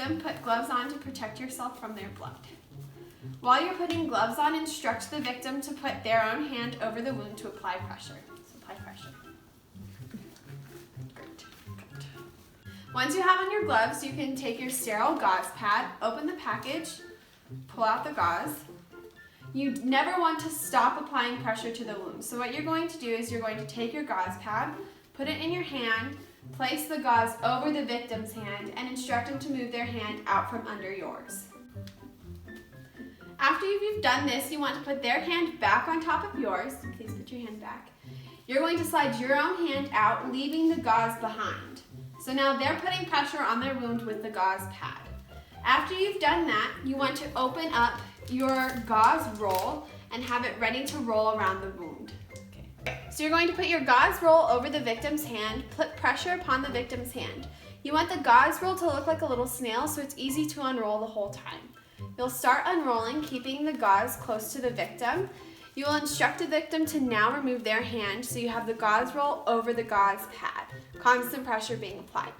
victim, put gloves on to protect yourself from their blood. While you're putting gloves on, instruct the victim to put their own hand over the wound to apply pressure. So apply pressure. Great. Good. Once you have on your gloves, you can take your sterile gauze pad, open the package, pull out the gauze. You never want to stop applying pressure to the wound. So what you're going to do is you're going to take your gauze pad, put it in your hand, place the gauze over the victim's hand, and instruct them to move their hand out from under yours. After you've done this, you want to put their hand back on top of yours. Please put your hand back. You're going to slide your own hand out, leaving the gauze behind. So now they're putting pressure on their wound with the gauze pad. After you've done that, you want to open up your gauze roll and have it ready to roll around the wound. Okay. So you're going to put your gauze roll over the victim's hand, put pressure upon the victim's hand. You want the gauze roll to look like a little snail so it's easy to unroll the whole time. You'll start unrolling, keeping the gauze close to the victim. You will instruct the victim to now remove their hand so you have the gauze roll over the gauze pad, constant pressure being applied.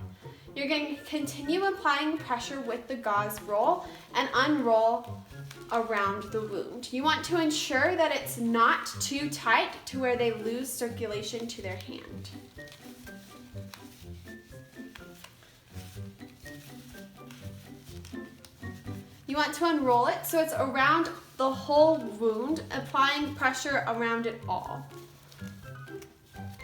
You're going to continue applying pressure with the gauze roll and unroll around the wound. You want to ensure that it's not too tight to where they lose circulation to their hand. You want to unroll it so it's around the whole wound, applying pressure around it all.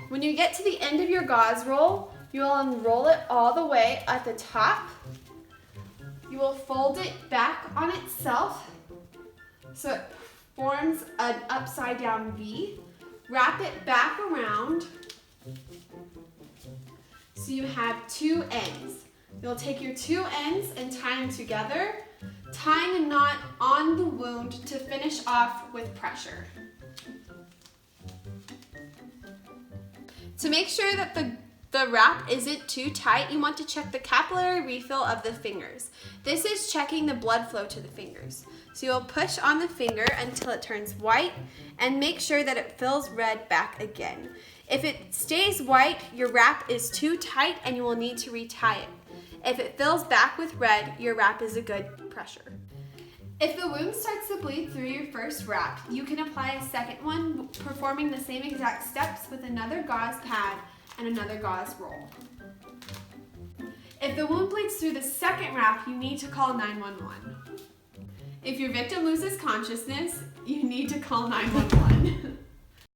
When you get to the end of your gauze roll, you will unroll it all the way at the top. You will fold it back on itself so it forms an upside down V. Wrap it back around so you have two ends. You'll take your two ends and tie them together, tying a knot on the wound to finish off with pressure. To make sure that the wrap isn't too tight, you want to check the capillary refill of the fingers. This is checking the blood flow to the fingers. So you'll push on the finger until it turns white and make sure that it fills red back again. If it stays white, your wrap is too tight and you will need to retie it. If it fills back with red, your wrap is a good pressure. If the wound starts to bleed through your first wrap, you can apply a second one, performing the same exact steps with another gauze pad and another gauze roll. If the wound bleeds through the second wrap, you need to call 911. If your victim loses consciousness, you need to call 911.